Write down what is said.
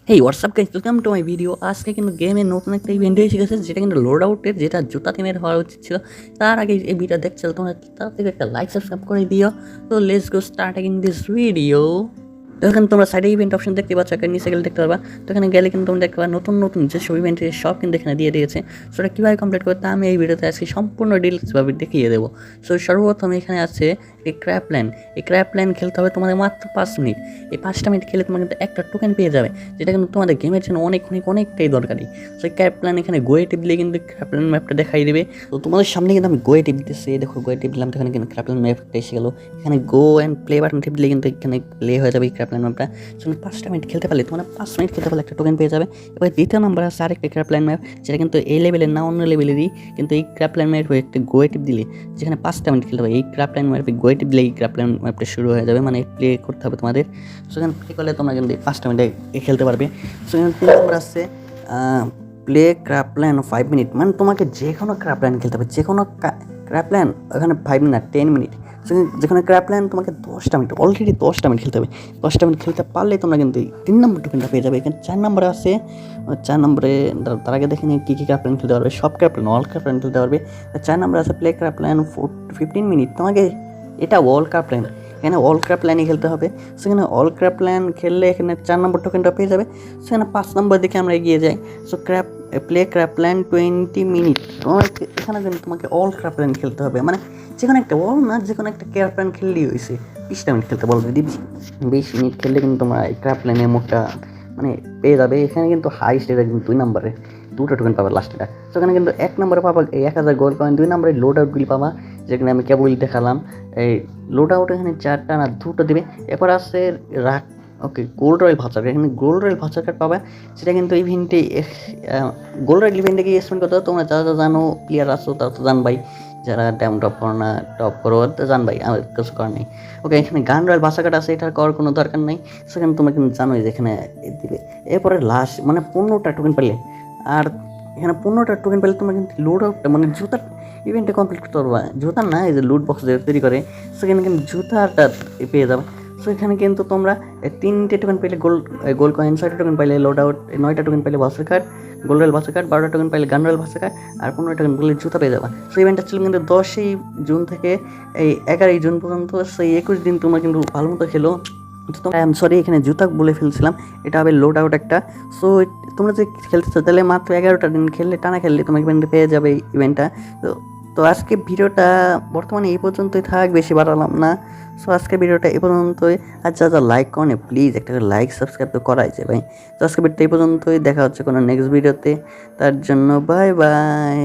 Hey WhatsApp guys, welcome to my video. আজকে কিন্তু গেমের নতুন একটা ইভেন্ট এসে গেছে, যেটা কিন্তু লোড আউটের, যেটা জুতা টিমের হওয়া উচিত ছিল। তার আগে এই ভিডিও দেখছিল তোমরা, তার থেকে একটা লাইক সাবস্ক্রাইব করে দিও। তো let's go start in this video. তো এখানে তোমরা সাইডে ইভেন্ট অপশন দেখতে পাচ্ছ, একটা নিচে গেলে দেখতে পারবা। তো এখানে গেলে কিন্তু তোমরা দেখতে পাবা নতুন নতুন যেসব ইভেন্টের সব কিন্তু এখানে দিয়ে দিয়েছে। সো এটা কীভাবে কমপ্লিট করতে তা আমি এই ভিডিওতে আজকে সম্পূর্ণ ডিটেলসভাবে দেখিয়ে দেবো। সো সর্বপ্রথম এখানে আছে এই ক্র্যাপ প্ল্যান। এই ক্র্যাপ প্ল্যান খেলতে হবে তোমাদের মাত্র 5 মিনিট। এই 5টা মিনিট খেলে তোমরা কিন্তু একটা টোকেন পেয়ে যাবে, যেটা কিন্তু তোমাদের গেমের জন্য অনেকটাই দরকারি। সো এই ক্র্যাপ প্ল্যান এখানে গোয়ে টিপ দিলে কিন্তু ক্র্যাপ প্ল্যান ম্যাপটা দেখাই দেবে। তো তোমাদের সামনে কিন্তু আমি গোয়ে টিপ দিচ্ছি, দেখো গোয়ে টিপ দিলাম, তো এখানে কিন্তু ক্র্যাপ প্ল্যান ম্যাপটা এসে গেলো। এখানে গো অ্যান্ড প্লে বাটন টিপ দিলে কিন্তু এখানে প্লে হয়ে যাবে এই ক্র্যাপ প্ল্যান ম্যাপটা। সো 5টা মিনিট খেলতে পারলে তোমরা 5 মিনিট খেলতে পারলে একটা টোকেন পেয়ে যাবে। এবার দ্বিতীয় নাম্বার আছে আরেকটা ক্র্যাপ প্ল্যান ম্যাপ, যেটা কিন্তু এই লেভেলের না অন্য লেভেলেরই, কিন্তু এই ক্র্যাপ প্ল্যান ম্যাপ একটা গোয়ে টিপ দিলে যেখানে 5টা মিনিট খেলতে হবে, এই ক্র্যাপ প্ল্যান ম্যাপে গোয়ে টিপ দিলে এই ক্র্যাপ প্ল্যান ম্যাপটা শুরু হয়ে যাবে, মানে প্লে করতে হবে তোমাদের। সেখানে প্লে করলে তোমরা কিন্তু 5টা মিনিটে খেলতে পারবে। সেখানে 3 নম্বর আছে প্লে ক্র্যাপ প্ল্যান 5 মিনিট, মানে তোমাকে যে কোনো ক্র্যাপ প্ল্যান খেলতে হবে, যে কোনো ক্র্যাপ প্ল্যান ওখানে 5 মিনিট 10 মিনিট। যেখানে ক্র্যাপ প্ল্যান তোমাকে 10টা মিনিট, অলরেডি 10টা মিনিট খেলতে হবে। 10টা মিনিট খেলতে পারলে তোমরা কিন্তু 3 নম্বর টোকেনটা পেয়ে যাবে। এখানে 4 নম্বরে আছে, 4 নম্বরে তার আগে দেখে নিয়ে কী ক্র্যাপ প্ল্যান খেলতে পারবে, সব crap plan, all crap plan খেলতে পারবে। 4 নম্বরে আছে প্লে ক্র্যাপ প্ল্যান 15 মিনিট, তোমাকে এটা অল ক্র্যাপ প্ল্যান, এখানে অল ক্র্যাপ প্ল্যানই খেলতে হবে। সেখানে অল ক্র্যাপ প্ল্যান খেললে এখানে 4 নম্বর টোকেনটা পেয়ে যাবে। সেখানে 5 নম্বর দিকে আমরা এগিয়ে যাই। So play crap plan 20 minute, তোমাকে এখানে কিন্তু তোমাকে অল ক্র্যাপ প্ল্যান খেলতে হবে, মানে যে কোনো একটা অল না, যে কোনো একটা ক্র্যাপ প্ল্যান খেললেই হয়েছে। 20টা মিনিট খেলতে বলবে, 20 মিনিট খেললে কিন্তু তোমরা এই ক্র্যাপ প্ল্যানের মোডটা মানে পেয়ে যাবে। এখানে কিন্তু হাইস্ট এটা কিন্তু 2 নম্বরে 2টা টোকেন পাবে লাস্টেটা। সেখানে কিন্তু 1 নম্বরে পাবা এই 1000 গোল্ড কয়েন, 2 নম্বরে লোড আউটগুলি পাবা, যেখানে আমি কেবল দেখালাম। এই লোড আউট এখানে 4টা না 2টা দেবে। এরপর আছে রাখ, ওকে গোল্ড রয়েল ভাউচার, এখানে গোল্ড রয়েল ভাউচার কার্ড পাবে, সেটা কিন্তু ইভেন্টে গোল্ড রয়েল ইভেন্টে গিয়ে স্পেন্ড করতে হবে। তোমরা যারা জানো প্লেয়ার আসো তারা তো জানবাই, যারা ড্যাম টপ করো না টপ করো জানবাই, আমার কিছু করার নেই। ওকে, এখানে গান রয়েল ভাষা কার্ড আছে, এটা করার কোনো দরকার নেই। সেখানে তোমরা কিন্তু জানোই যে এখানে দিবে। এরপরে লাস্ট মানে 15টা টোকেন পেলে, আর এখানে 15টা টোকেন পেলে তোমরা কিন্তু লোড আউটটা মানে জুতার ইভেন্টে কমপ্লিট করতে পারবা। জুতা না, এই যে লুট বক্স তৈরি করে, সেখানে কিন্তু জুতাটা পেয়ে যাবে। সো এখানে কিন্তু তোমরা 3টে টোকেন পেলে গোল্ড কয়েন, 6টা টোকেন পাইলে লোড আউট, 9টা টোকেন পাইলে ভাষার কার্ড, গোল্ড রয়েল ভাষার কার্ড, 12টা টোকেন পাইলে গান রয়েল ভাষার কার্ড, আর 15টা টোকেন পেলে জুতা পেয়ে যাবা। সো ইভেন্টটা ছিল কিন্তু 10ই জুন থেকে এই 11ই জুন পর্যন্ত। সেই 21 দিন তোমরা কিন্তু ভালো মতো খেলো। সরি, এখানে জুতা বলে ফেলছিলাম, এটা হবে লোড আউট একটা। সো তোমরা যে খেলতে চাও তাহলে মাত্র 11টা দিন খেললে, টানা খেললে তোমার ইভেন্টে পেয়ে যাবে এই ইভেন্টটা। তো আজকে ভিডিওটা বর্তমানে এই পর্যন্তই থাক, বেশি বাড়ালাম না। সো আজকে ভিডিওটা এই পর্যন্তই। আর যা লাইক করেন প্লিজ একটা লাইক সাবস্ক্রাইব তো করাই যায় ভাই। তো আজকে ভিডিওটা এই পর্যন্তই, দেখা হচ্ছে কোনো নেক্সট ভিডিওতে। তার জন্য বাই বাই।